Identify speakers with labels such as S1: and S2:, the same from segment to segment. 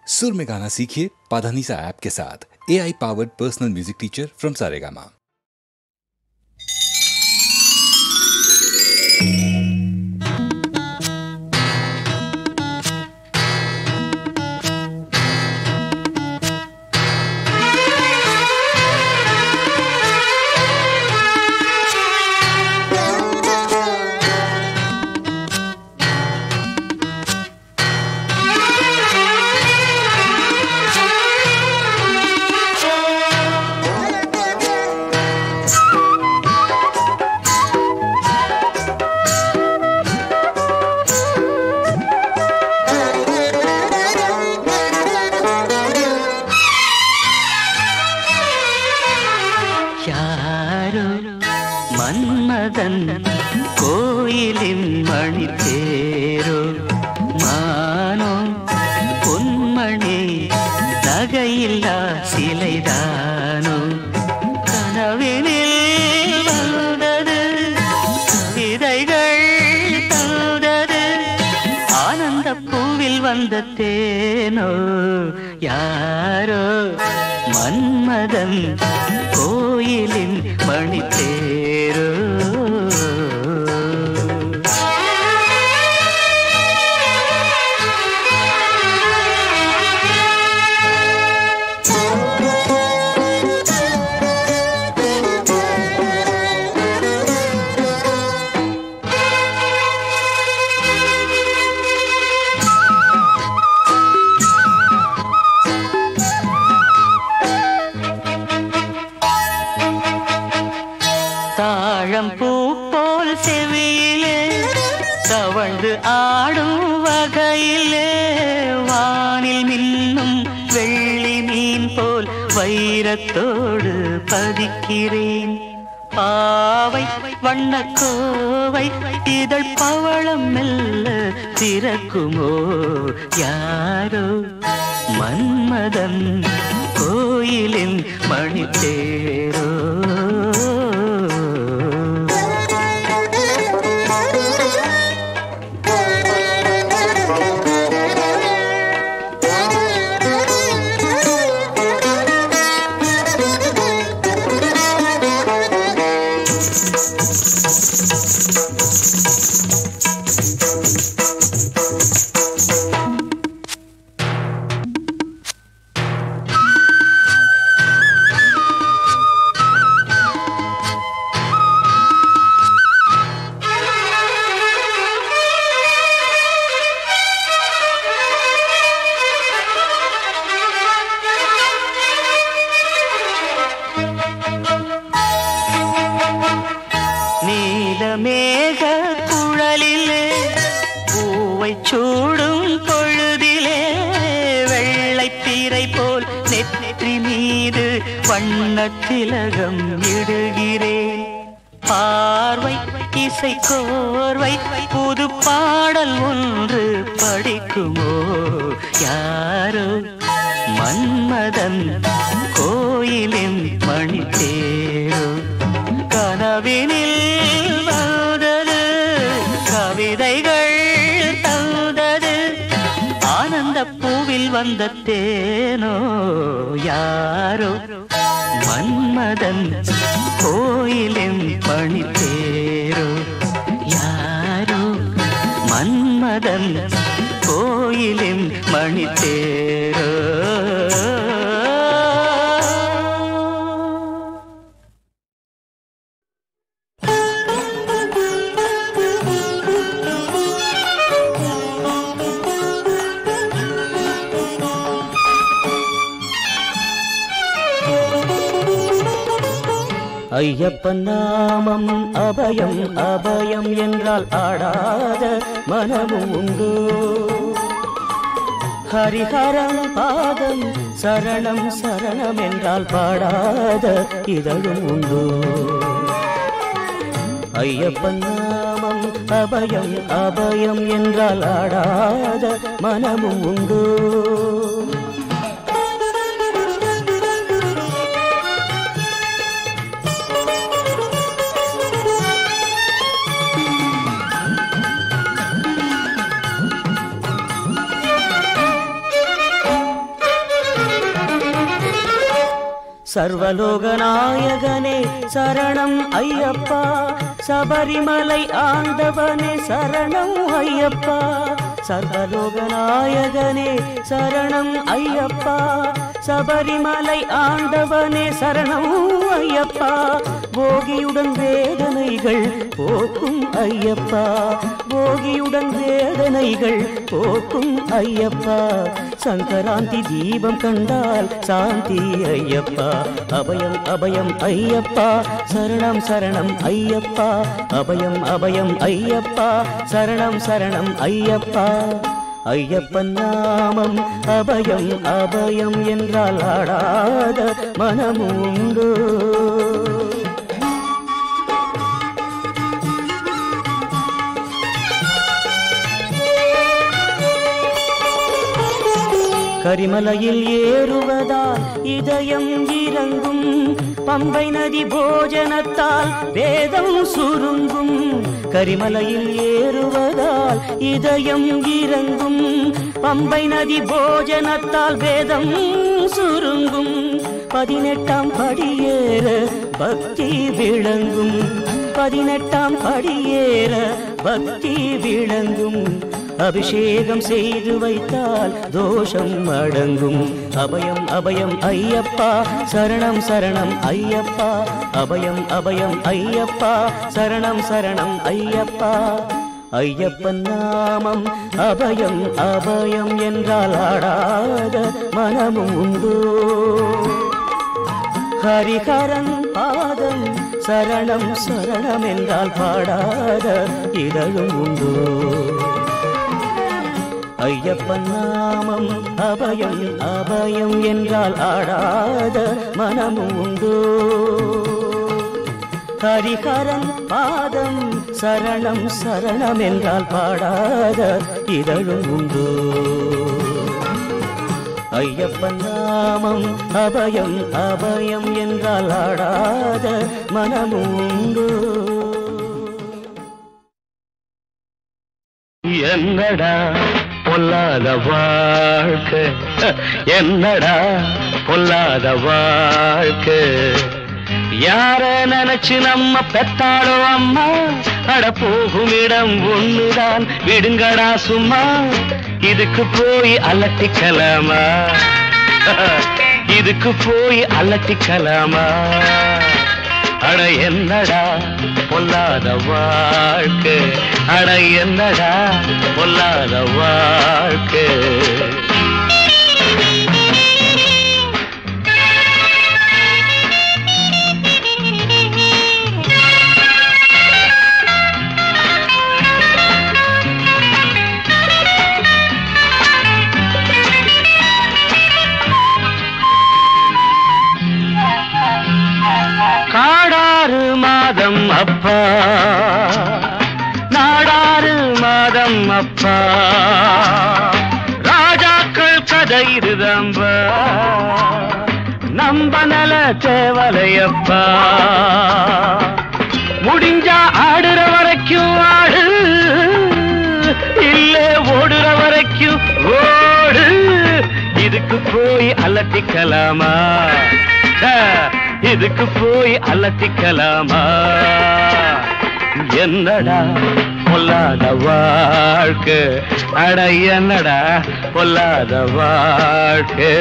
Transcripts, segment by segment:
S1: सुर में गाना सीखिए पाधानीसा ऐप के साथ। AI powered personal music teacher from Saregama.
S2: தேனோ யாரோ மன்மதன் கோயிலின் மணித்தேரோ தாழம்பூ போல் செவியிலே தவழ்ந்து ஆடும் வகையிலே வானில் மின்னும் வெள்ளி மீன் போல் வைரத்தோடு பதிக்கிறேன். பாவை வண்ணக்கோவை இதழ் பவளம் மெல்ல திறக்குமோ யாரோ மன்மதன் கோயிலின் மணித்தேரோ. மேக குழலிலே பூவை சூடும் பொழுதிலே வெள்ளைப்பீரை போல் நெற்றி மீது வண்ணத்திலகம் இடுகிறேன். பார்வை இசை கோர்வை புது பாடல் ஒன்று படிக்குமோ யாரோ மன்மதன் கோயிலின் மணித்தேரோ. கனவினில் வந்தது கவிதைகள் தந்தது ஆனந்த பூவில் வந்த தேனோ யாரோ மன்மதன் கோயிலின் மணித்தேரோ. யாரோ மன்மதன் கோயிலின் மணித்தேரோ. ஐயப்பன் நாமம் அபயம் அபயம் என்றால் ஆடாத மனமும் உண்டு. ஹரிஹரம் பாதம் சரணம் சரணம் என்றால் பாடாத இதழும் உண்டு. ஐயப்பன் நாமம் அபயம் அபயம் என்றால் ஆடாத மனமும் உண்டு. சர்வலோகநாயகனே சரணம் ஐயப்பா, சபரிமலை ஆண்டவனே சரணம் ஐயப்பா. சர்வலோகநாயகனே சரணம் ஐயப்பா, சபரிமலை ஆண்டவனே சரணம் ஐயப்பா. போகியுடன் வேதனைகள் போக்கும் ஐயப்பா, போகியுடன் வேதனைகள் போக்கும் ஐயப்பா. சங்கராந்தி தீபம் கண்டால் சாந்தி ஐயப்பா. அபயம் அபயம் ஐயப்பா, சரணம் சரணம் ஐயப்பா. அபயம் அபயம் ஐயப்பா, சரணம் சரணம் ஐயப்பா. ஐயப்பன் நாமம் அபயம் அபயம் என்றால் ஆடாத மனமுண்டு. கரிமலையில் ஏறுவதால் இதயம் இறங்கும், பம்பை நதி போஜனத்தால் வேதம் சுருங்கும். கரிமலையில் ஏறுவதால் இதயம் இறங்கும், பம்பை நதி போஜனத்தால் வேதம் சுருங்கும். 18ஆம் படியேற பக்தி விளங்கும், 18ஆம் படியேற பக்தி விளங்கும். அபிஷேகம் செய்து வைத்தால் தோஷம் அடங்கும். அபயம் அபயம் ஐயப்பா, சரணம் சரணம் ஐயப்பா. அபயம் அபயம் ஐயப்பா, சரணம் சரணம் ஐயப்பா. ஐயப்பன் நாமம் அபயம் அபயம் என்றால் ஆடாத மனமும் உண்டு. ஹரிஹரன் பாதம் சரணம் சரணம் என்றால் பாடாத இதழும் உண்டு. ஐயப்பன் நாமம் அபயம் அபயம் என்றால் ஆடாத மனமும் உண்டு. ஹரிஹரன் பாதம் சரணம் சரணம் என்றால் பாடாத இதழும் உண்டு. ஐயப்பன் நாமம் அபயம் அபயம் என்றால் ஆடாத மனமும் உண்டு.
S3: என்னடா பொல்லாத வாழ்க்கை, என்னடா பொல்லாத வாழ்க்கை. யார நினைச்சு நம்ம பெத்தாளோ அம்மா, அட போகும் இடம் ஒண்ணுதான் விடுங்கடா சும்மா. இதுக்கு போய் அலட்டிக்கலாமா, இதுக்கு போய் அலட்டிக்கலாமா. அட என்னடா பொல்லாத வாழ்க்கை, அட என்னடா பொல்லாத வாழ்க்கை. காடாறு மாதம் அப்பா, நாடாறு மாதம் அப்பா. ராஜாக்கள் கதை இருதம்பா, நம்ப நல தேவலையப்பா. முடிஞ்சா ஆடுற வரைக்கும் ஆடு, இல்ல ஓடுற வரைக்கும் ஓடு. இதுக்கு போய் அலட்டிக்கலாமா, இதுக்கு போய் அலட்டிக்கலாமா. என்னடா பொல்லாத வாழ்க்கை, அட என்னடா பொல்லாத வாழ்க்கை.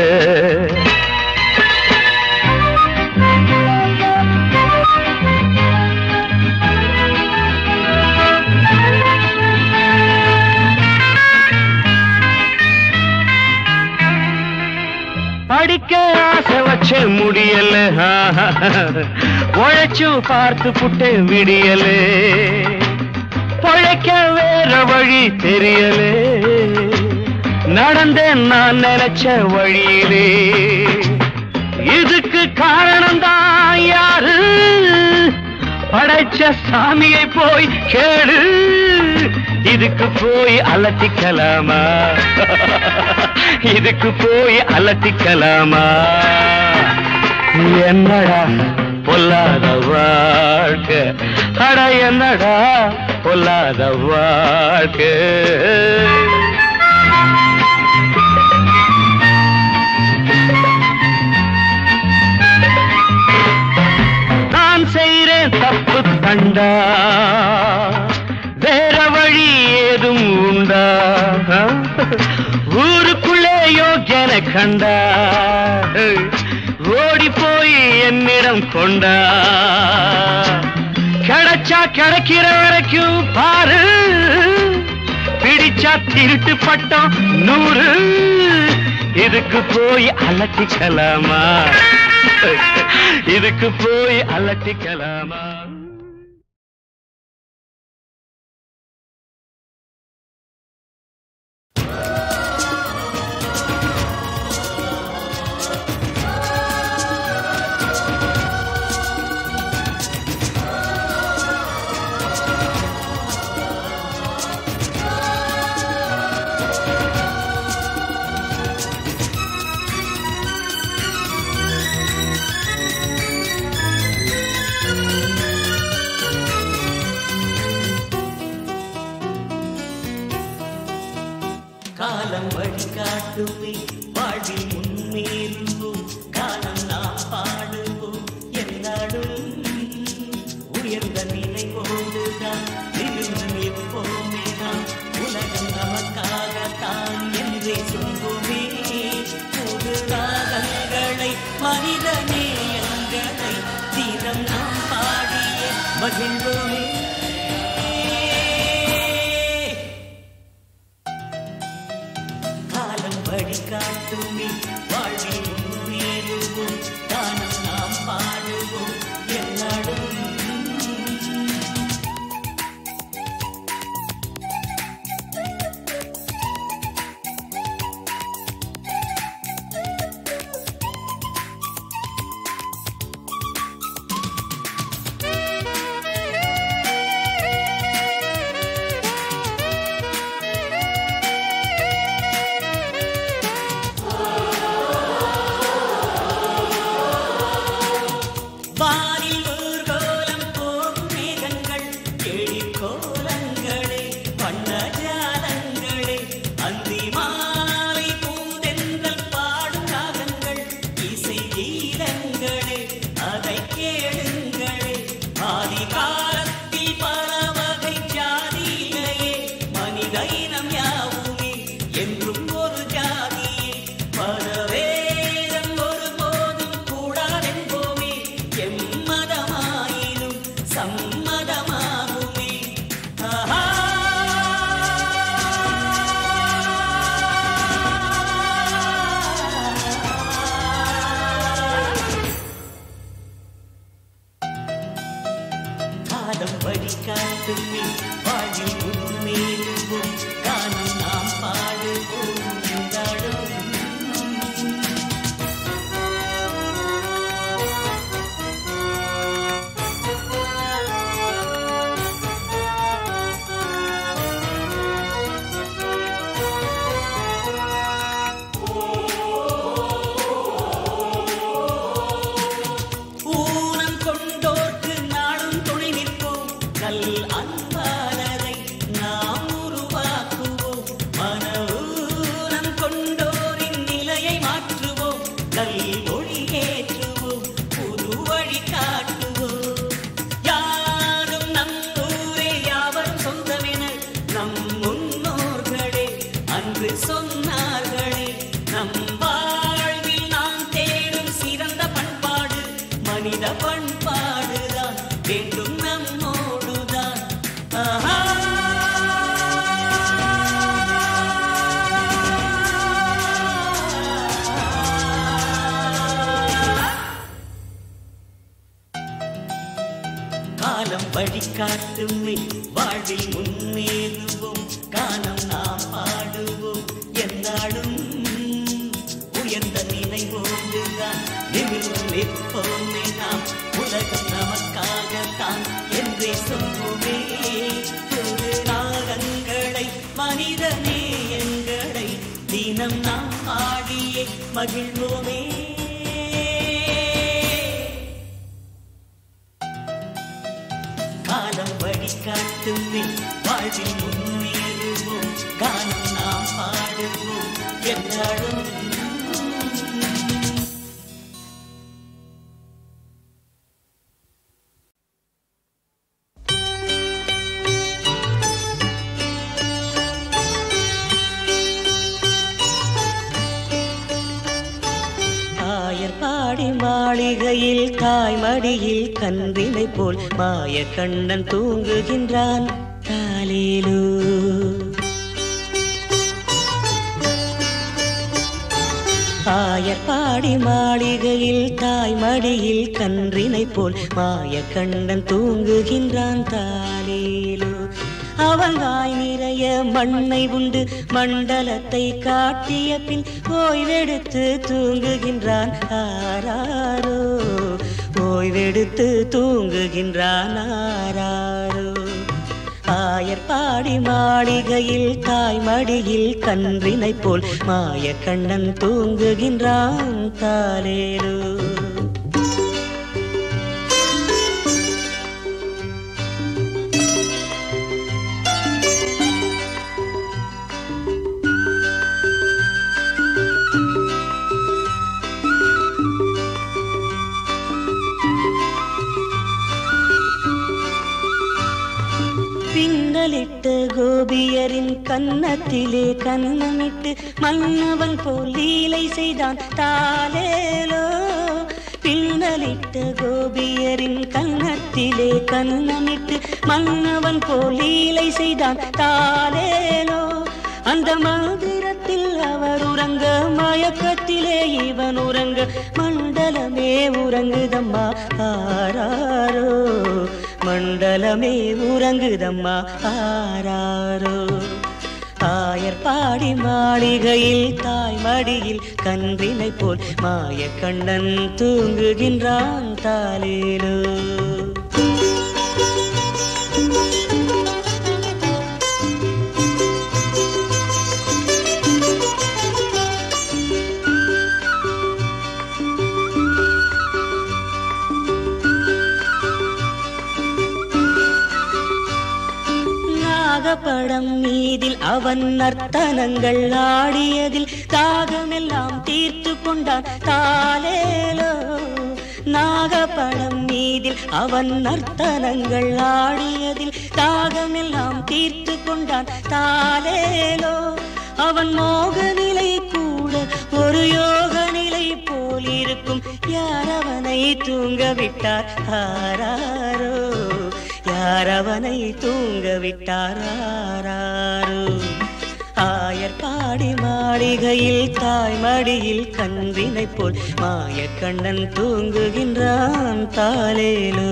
S3: படிக்க ஆசை வச்ச முடியல, உழைச்சு பார்த்து புட்டு விடியல. பொழைக்க வேற வழி தெரியலே, நடந்தேன் நான் நினைச்ச வழியிலே. இதுக்கு காரணம் தான் யாரு, படைச்ச சாமியை போய் கேளு. இதுக்கு போய் அலட்டிக்கலாமா, இதுக்கு போய் அலட்டிக்கலாமா. என்னடா பொல்லாத வாழ்க்கை, அட என்னடா பொல்லாத வாழ்க்கை. உன்னை கண்டா ஓடி போய் என்னிடம் கொண்டா கிடைச்சா கிடைக்கிற வரைக்கும் பாரு பிடிச்சா திருட்டு பட்டம் 100 இதுக்கு போய் அலட்டிக்கலாமா இதுக்கு போய் அலட்டிக்கலாமா
S2: காலம் வழிகாட்டுமே வாழ்வில் முன்னேறுவோம் காலம் நாம் பாடுவோம் எல்லாரும் உயர்ந்த நினைவோடுதான் நிமிர்ந்து எப்போமே நாம் உலகம் நமக்காகத்தான் என்றே சொல்வோமே புது ராகங்களை மனித நேயங்களை தினம் நாம் பாடிய மகிழ்வோமே வழிகாட்டுமே வாழ்வில் முன்னேறுவோம் கானம் நாம் பாடுவோம் எல்லாரும் வழிகாட்டுமே வாழ்வில் முன்னேறுவோம் கானம் நாம் பாடுவோம் சொன்னார்களே நம் வாழ்வில் நாம் தேடும் சிறந்த பண்பாடு மனித பண்பாடுதான் வேண்டும் நம்மோடுதான். காலம் வழிகாட்டுமே வாழ்வில் முன்னேறுவோம் காலம் நாம் பாடுவோம் என்னாலும் உயர்ந்த நினைவோடுதான் நிமிர்ந்து எப்போமே நாம் உலகம் நமக்காகத்தான் என்றே சொல்வோமே. புது ராகங்களை மனித நேயங்களை தினம் நாம் ஆடியே மகிழ்வோமே. காலம் வழிகாட்டுமே வாழ்வில் முன்னேறுவோம் கானம் நாம் பாடுவோம் என்றாலும். பாடி மாளிகையில் தாய்மடியில் கன்றினை போல் மாய கண்ணன் தூங்குகின்றான் தாலேலோ. ஆயர் பாடி மாளிகையில் தாய்மடியில் கன்றினை போல் மாய கண்ணன் தூங்குகின்றான் தாலேலோ. அவன் வாய் நிறைய மண்ணை உண்டு மண்டலத்தை காட்டிய பின் ஓய்வெடுத்து தூங்குகின்றான் ஆராரோ. ஓய்வெடுத்து தூங்குகின்றான் ஆராரோ. ஆயர் பாடி மாளிகையில் தாய்மடியில் கன்றினை போல் மாய கண்ணன் தூங்குகின்றான் தாலேலோ. பின்னலிட்ட கோபியரின் கன்னத்திலே கன்னமிட்டு மன்னவன் போல் லீலை செய்தான் தாலேலோ. பின்னலிட்ட கோபியரின் கன்னத்திலே கன்னமிட்டு மன்னவன் போல் லீலை செய்தான் தாலேலோ. அந்த மந்திரத்தில் அவர் உறங்க மயக்கத்திலே இவன் உறங்க மண்டலமே உறங்குதம்மா ஆராரோ. மண்டலமே உறங்குதம்மா ஆராரோ. ஆயர் பாடி மாளிகையில் தாய்மடியில் கன்றினை போல் மாய கண்ணன் தூங்குகின்றான் தாலேலோ. படம் மீதில் அவன் நர்த்தனங்கள் ஆடியதில் தாகமெல்லாம் தீர்த்து கொண்டான் தாலேலோ. நாகப்படம் மீதில் அவன் நர்த்தனங்கள் ஆடியதில் தாகமெல்லாம் தீர்த்து கொண்டான் தாலேலோ. அவன் மோக நிலை கூட ஒரு யோக நிலை போல் இருக்கும். யார் அவனை தூங்க விட்டார் ஆராரோ. யார் அவனை தூங்க விட்டார் ஆராரோ. ஆயர் பாடி மாளிகையில் தாய்மடியில் கன்றினை போல் மாய கண்ணன் தூங்குகின்றான் தாலேலோ.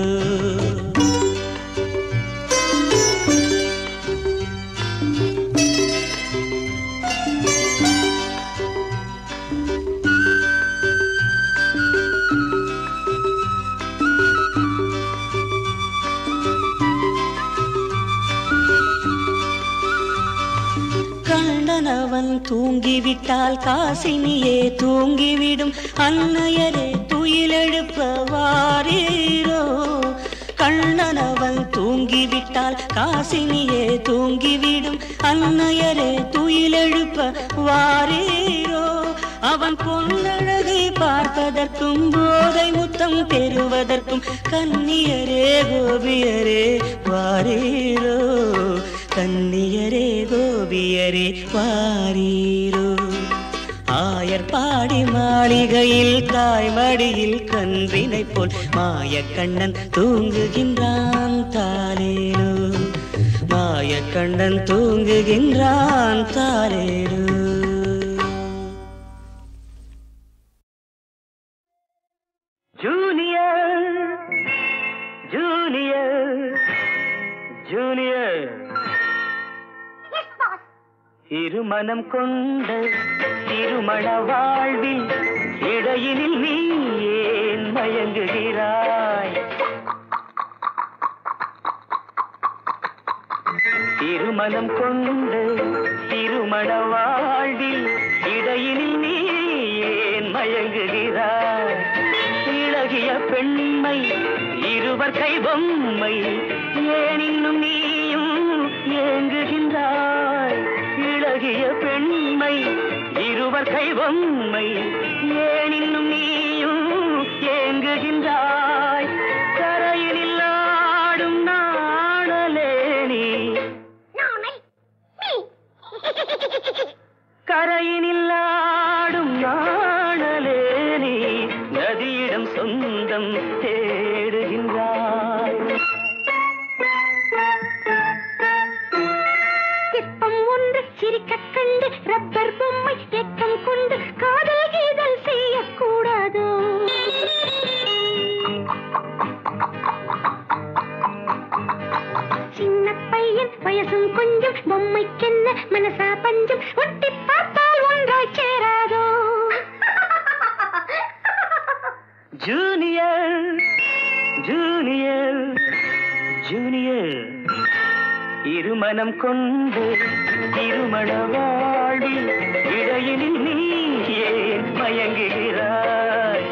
S2: அவன் தூங்கிவிட்டால் காசினியே தூங்கிவிடும். அன்னையரே துயிலெழுப்ப வாரீரோ. கண்ணனவன் தூங்கிவிட்டால் காசினியே தூங்கிவிடும். அன்னையரே துயிலெழுப்ப வாரீரோ. அவன் பொன்னழகை பார்ப்பதற்கும் போதை முத்தம் பெறுவதற்கும் கன்னியரே கோபியரே வாரீரோ. கன்னியரே கோபியரே வாரீரோ. ஆயர் பாடி மாளிகையில் தாய்மடியில் கன்றினை போல் மாய கண்ணன் தூங்குகின்றான் தாலேலோ. மாய கண்ணன் தூங்குகின்றான் தாலேலோ.
S3: ஜூனியர் ஜூனியர் ஜூனியர் இருமனம் கொண்ட திருமண வாழ்வில் இடையினில் நீ ஏன் மயங்குகிறாய்? திருமணம் கொண்ட திருமண வாழ்வில் இடையினில் நீ ஏன் மயங்குகிறாய்? இளகிய பெண்மை இருவர் கை பொம்மை ஏன் இன்னும் நீயும் ஏங்குகின்றாய்? இளகிய பெண்மை இருவர் கை பொம்மை ஏன் இன்னும் நீயும் ஏங்குகின்றாய்? கரையில் ஆடும் நாணலே நீ, கரையினில் ஆடும் நாணலே நீ, நதியில் வேதம் தேடுகின்றாய்.
S4: சிற்பம் ஒன்று சிரிக்க கண்டு ரப்பர் பொம்மை ஏக்கம் கொண்டு காதல் கீதல் செய்யக்கூடாதோ? சின்ன பையன் வயசும் கொஞ்சம் பொம்மைக்கென்ன மனசா பஞ்சம் ஒட்டி பார்த்தால் ஒன்றாய் சேராதோ?
S3: ஜூனியர் ஜூனியர் ஜூனியர் இருமனம் கொண்டு திருமண வாழ்வில் இடையினில் நீ ஏன் மயங்குகிறாய்?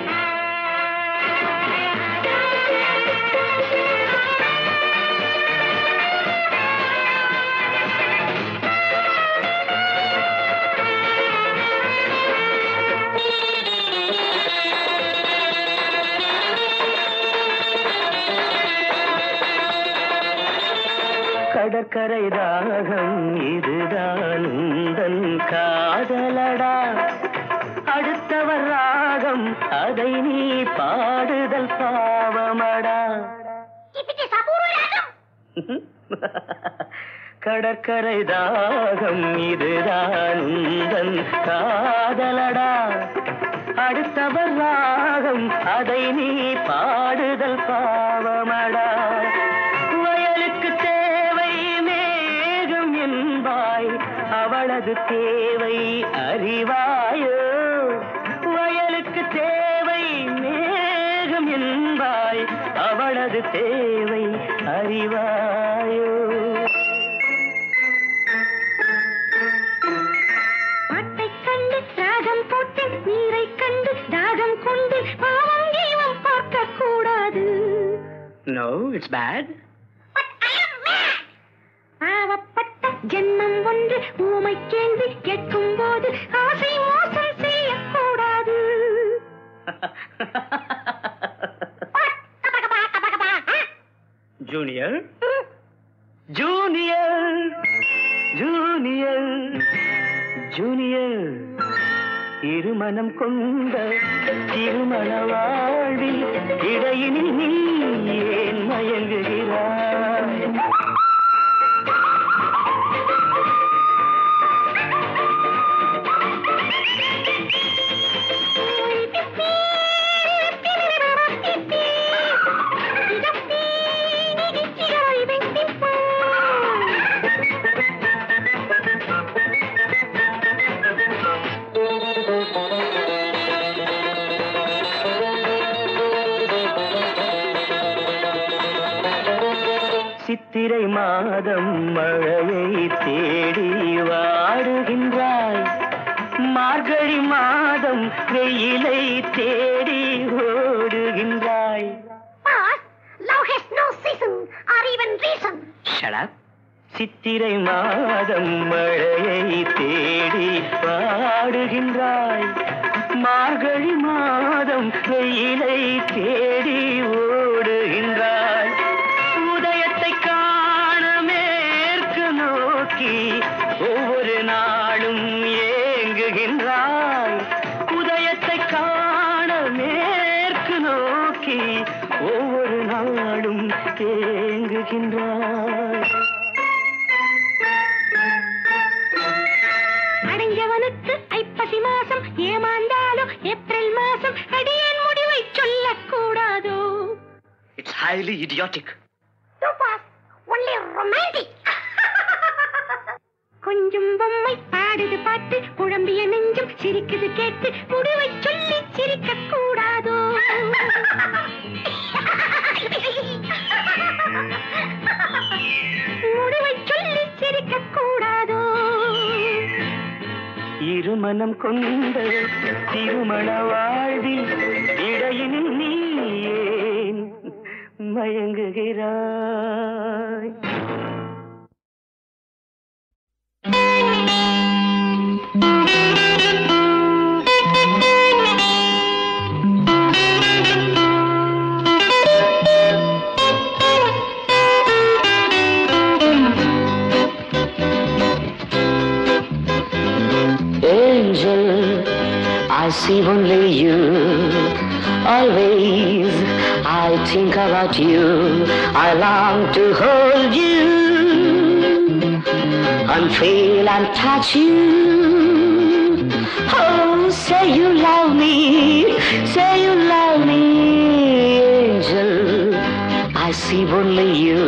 S3: கடற்கரை தாகம் இதுதான் உந்தன் காதலடா. அடுத்தவர் ராகம் அதை நீ பாடுதல் பாவமடா. கடற்கரை தாகம் இதுதான் உந்தன் காதலடா. அடுத்தவர் ராகம் அதை நீ பாடுதல் பாவமடா. வயலுக்கு தேவை மேகம் என்பாய், அவளது தேவை அறிவாயோ? வயலுக்கு தேவை மேகம் என்பாய், அவளது தேவை அறிவாயோ?
S4: பாட்டை கண்டு ராகம் போட்டு நீரை கண்டு தாகம் கொண்டு பாவம் தெய்வம் பார்க்க கூடாது.
S3: No, it's bad.
S4: பாவப்பட்ட ஜென்மம் ஒன்று ஊமை கேள்வி கேட்கும் போது ஆசை மோசம் செய்யக்கூடாது.
S3: ஜூனியர் ஜூனியர் ஜூனியர் ஜூனியர் இருமனம் கொண்ட திருமண வாழ்வில் இடையினில் நீ ஏன் மயங்குகிறாய்? சித்திரை மாதம் மழையை தேடி வாடுகின்றாய். மார்கழி மாதம் வெயிலை தேடி ஓடுகின்றாய். Shut up. சித்திரை மாதம் மழையை தேடி வாடுகின்றாய். மார்கழி மாதம் வெயிலை தேடி ஓடுகின்றாய். உதயத்தை காண மேற்கு நோக்கி ஒவ்வொரு நாளும் ஏங்குகின்றாய். உதயத்தை காண மேற்கு நோக்கி ஒவ்வொரு நாளும் ஏங்குகின்றாய்.
S4: அடைஞ்சவனுக்கு ஐப்பசி மாசம் ஏமாந்தாலும் ஏப்ரல் மாசம் அடியேன் முடிவை சொல்லக்கூடாதோ?
S3: It's highly idiotic.
S4: Only romantic. கொஞ்சம் பொம்மை பாடுது பாட்டு குழம்பிய நெஞ்சம் சிரிக்குது கேட்டு முடிவை சொல்லி சிரிக்க கூடாதோ? முடிவை சொல்லி சிரிக்க கூடாதோ?
S3: இருமனம் கொண்ட திருமண வாழ்வில் இடையினில் நீ ஏன் மயங்குகிறாய்? I see only you. Always I think about you. I long to hold you and feel and touch you. Oh, say you love me, say you love me, angel. I see only you.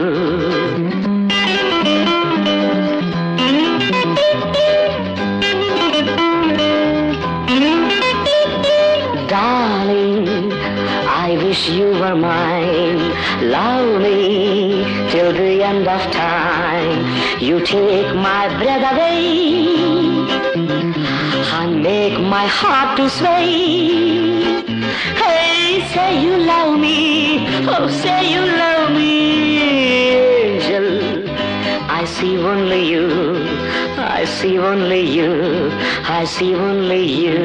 S3: Darling, I wish you were mine. Love me till the end of time. You take my breath away and make my heart to sway. Hey, say you love me, oh say you love me, angel. I see only you, I see only you, I see only you.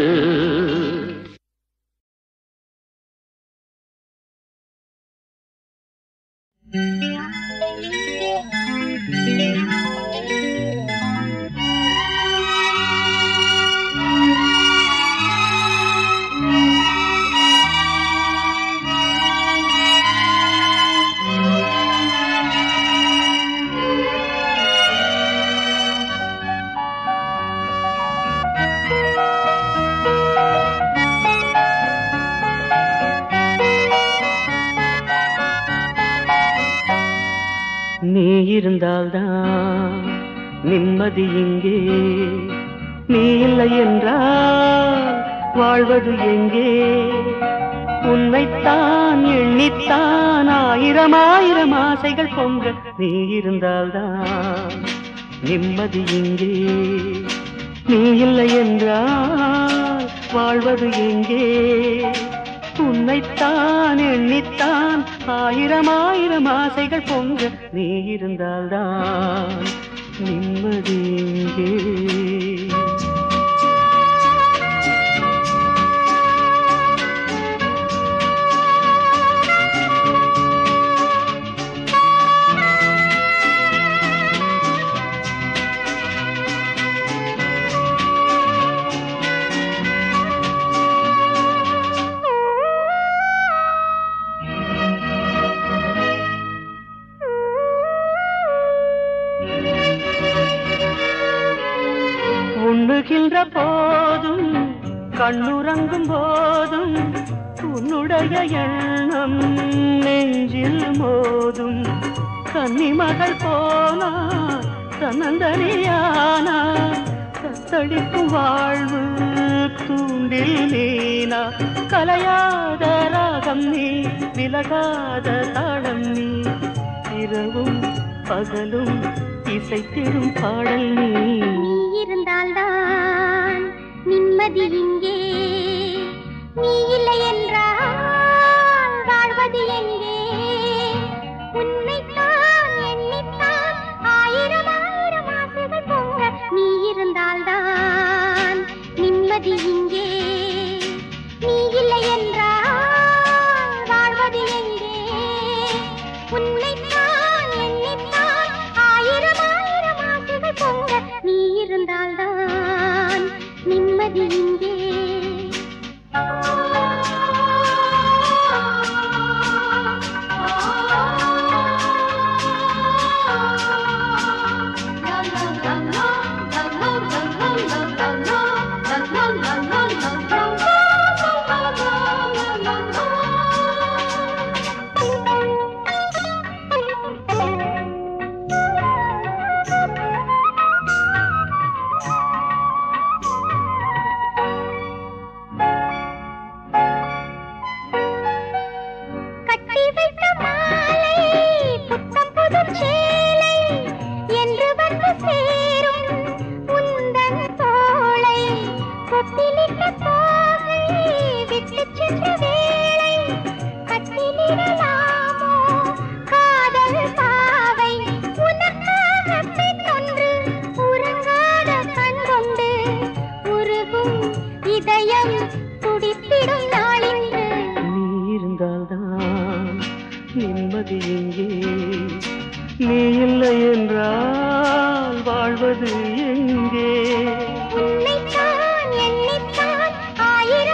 S3: நீ இருந்தால்தான் நிம்மதி இங்கே, நீ இல்லை என்றால் வாழ்வது எங்கே? உன்னைத்தான் எண்ணித்தான் ஆயிரம் ஆயிரம் ஆசைகள் பொங்க. நீ இருந்தால்தான் நிம்மதி இங்கே, நீ இல்லை என்றால் வாழ்வது எங்கே? உன்னைத்தான் எண்ணித்தான் ஆயிரம் ஆயிரம் ஆசைகள் பொங்க. நீ இருந்தால்தான் நிம்மதி எங்கே? உண்ணுகின்ற போதும் கண்ணுறங்கும் போதும் உன்னுடைய எண்ணம் நெஞ்சில் மோதும். கன்னிமகள் போனா தன்னந்தனியானா, தத்தளிக்கும் வாழ்வு தூண்டில் நீனா. கலையாத ராகம் நீ, விலகாத தாளம் நீ, இரவும் பகலும் இசைத்திடும் பாடல் நீ.
S4: இருந்தால்தான் நிம்மதி இங்கே, நீ இல்லை என்றால் வாழ்வது எங்கே? உன்னைத்தான் எண்ணித்தான் ஆயிரம் ஆயிரம் ஆசைகள் பொங்க. நீ இருந்தால்தான் நிம்மதி இங்கே, நீ இல்லை என்றால் வாழ்வது எங்கே? உன்னைத்தான் எண்ணித்தான் ஆயிரம் ஆயிரம் ஆசைகள் பொங்க. நீ இருந்தால்தான் நிம்மதி இங்கே.
S3: நிம்மதி எங்கே? நீ இல்லை என்றால் வாழ்வது எங்கே?
S4: உன்னைத்தான் எண்ணித்தான் ஆயிரம்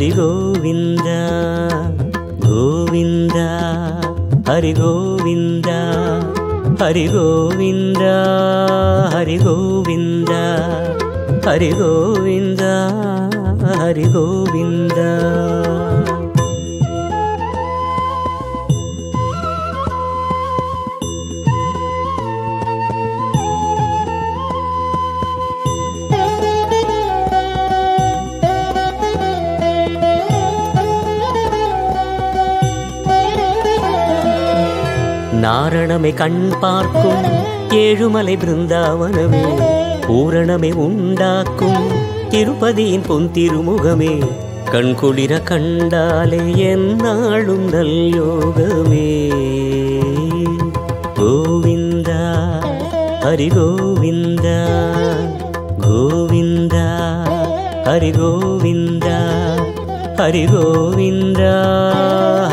S3: ஹரி கோவிந்தா கோவிந்தா ஹரி கோவிந்தா ஹரி கோவிந்தா ஹரி கோவிந்தா ஹரி கோவிந்தா ஹரி கோவிந்தா. நாரணமே கண் பார்க்கும் ஏழுமலை பிருந்தாவனமே, பூரணமே உண்டாக்கும் திருப்பதியின் பொன் திருமுகமே, கண் குளிர கண்டாலே என்னாலும் நல் யோகமே. கோவிந்தா ஹரி கோவிந்தா கோவிந்தா ஹரி கோவிந்தா ஹரி கோவிந்தா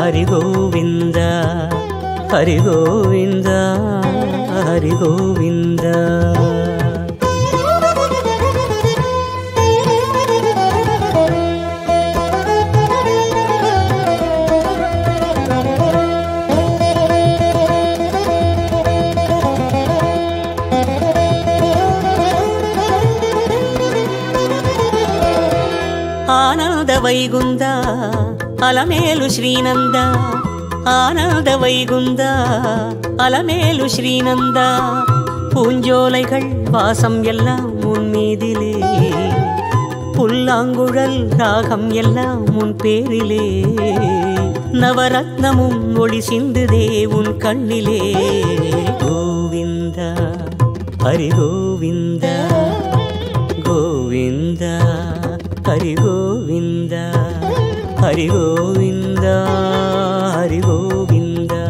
S3: ஹரி கோவிந்தா ஹரி கோவிந்தா ஹரி கோவிந்தா. ஆனந்த வைகுந்தா அலமேலு ஸ்ரீநந்தா, ஆனந்த வைகுந்தா அலமேலு ஸ்ரீநந்தா, பூஞ்சோலைகள் வாசம் எல்லாம் உன் மீதிலே, புல்லாங்குழல் ராகம் எல்லாம் உன் பேரிலே, நவரத்னமும் ஒளி சிந்துதே உன் கண்ணிலே. கோவிந்தா ஹரி கோவிந்தா கோவிந்தா ஹரி கோவிந்தா ஹரி கோவிந்தா ஹரி கோவிந்தா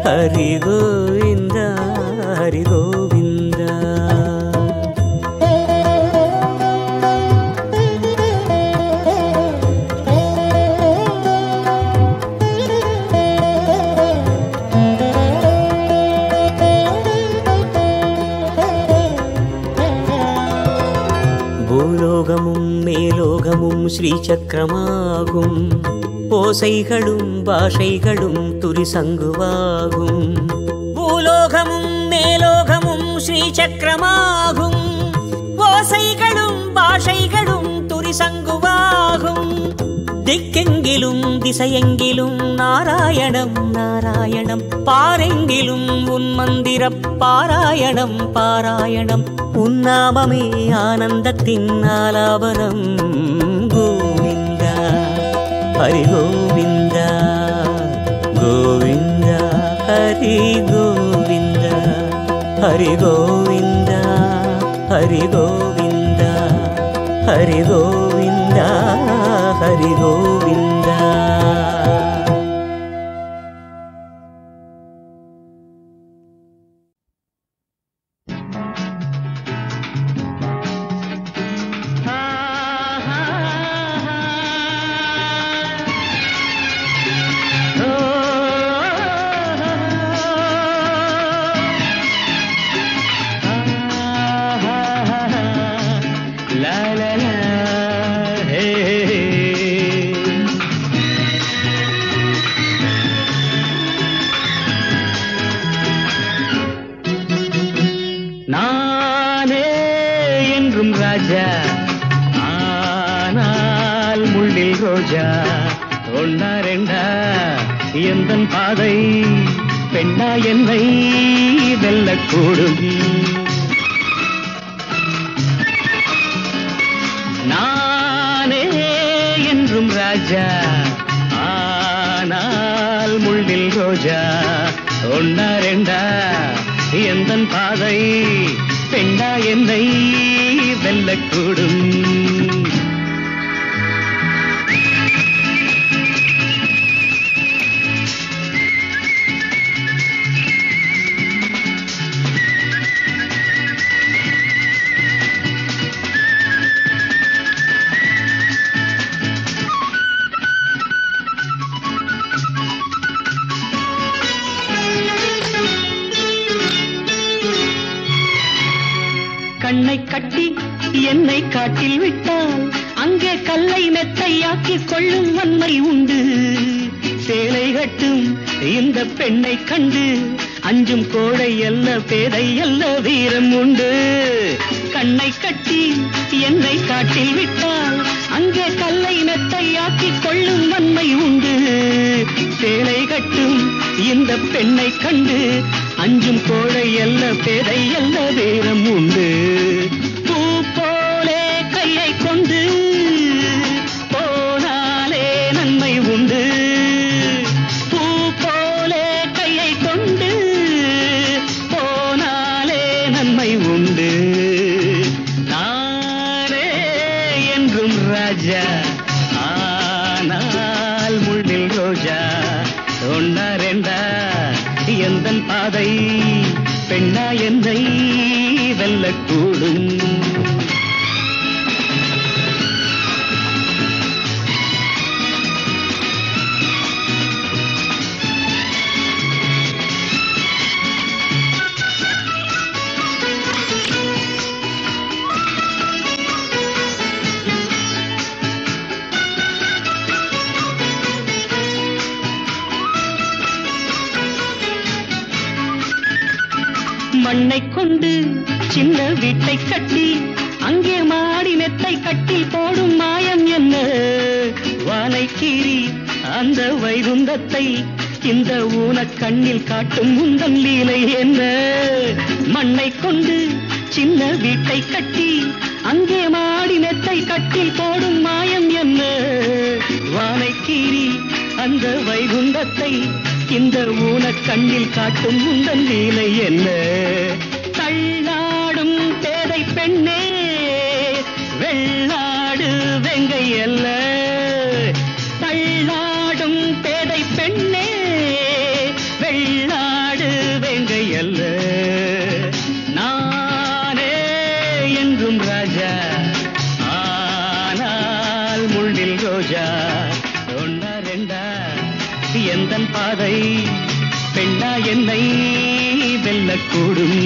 S3: ஹரி கோவிந்தா ஹரி கோவிந்தா. பூலோகமும் மேலோகமும் ஸ்ரீசக்கரமாகும், ஓசைகளும் பாஷைகளும் துரிசங்குவாகும். பூலோகமும் மேலோகமும் ஸ்ரீசக்கரமாகும், ஓசைகளும் பாஷைகளும் துரிசங்குவாகும். திக்கெங்கிலும் திசையெங்கிலும் நாராயணம் நாராயணம், பாரெங்கிலும் உன் மந்திர பாராயணம் பாராயணம், உன்னாமமே ஆனந்தத்தின் ஆலாபனம். கோவிந்தா ஹரி கோவிந்தா கோவிந்தா ஹரி கோவிந்தா ஹரி கோவிந்தா ஹரி கோவிந்தா ஹரி கோவிந்தா ஹரி கோவிந்தா.
S5: நானே என்றும் ராஜா, ஆனால் முள்ளில் ரோஜா. ஒன்னா ரெண்டா எந்தன் பாதை, பெண்ணா என்னை வெல்லக்கூடும். நானே என்றும் ராஜா, ஆனால் முள்ளில் ரோஜா. ஒன்னா ரெண்டா எந்தன் பாதை, பெண்ணா என்னை வெல்லக்கூடும். கண்ணை கட்டி என்னை காட்டில் விட்டால் அங்கே கல்லை மெத்தையாக்கிக் கொள்ளும் வன்மை உண்டு. சேலை கட்டும் இந்த பெண்ணை கண்டு அஞ்சும் கோழை அல்ல பேதை அல்ல வீரம் உண்டு. கண்ணை கட்டி என்னை காட்டில் விட்டால் அங்கே கல்லை மெத்தையாக்கிக் கொள்ளும் வன்மை உண்டு. சேலை கட்டும் இந்த பெண்ணை கண்டு அஞ்சும் கோழை அல்ல பேதை அல்ல வீரம் உண்டு. பூ போலே கையை கொண்டு போனாலே நன்மை உண்டு. பூ போலே கையை கொண்டு போனாலே நன்மை உண்டு. நானே என்றும் ராஜா ஆனால் முள்ளில் ரோஜா. ஒன்னா ரெண்டா எந்தன் பாதை பெண்ணா என்னை வெல்லக்கூடும். மண்ணை கொண்டு சின்ன வீட்டை கட்டி அங்கே மாடி மெத்தை கட்டி போடும் மாயம் என்ன? வானை கீறி அந்த வைகுந்தத்தை இந்த ஊன கண்ணில் காட்டும் முந்தன் லீலை என்ன? மண்ணை கொண்டு சின்ன வீட்டை கட்டி அங்கே மாடி மெத்தை கட்டி போடும் மாயம் என்ன? வானை கீறி அந்த வைகுந்தத்தை இந்த ஊன கண்ணில் காட்டும் முந்தன் லீலை என்ன? தள்ளாடும் பேதை பெண்ணே வெள்ளாடு வெங்கை அல்ல. தள்ளாடும் பேதை பெண்ணே வெள்ளாடு வெங்கை அல்ல. நானே என்றும் ராஜா ஆனால் முள்ளில் ரோஜா. ஒன்னா ரெண்டா எந்தன் பாதை பெண்ணா என்னை வெல்லக்கூடும்.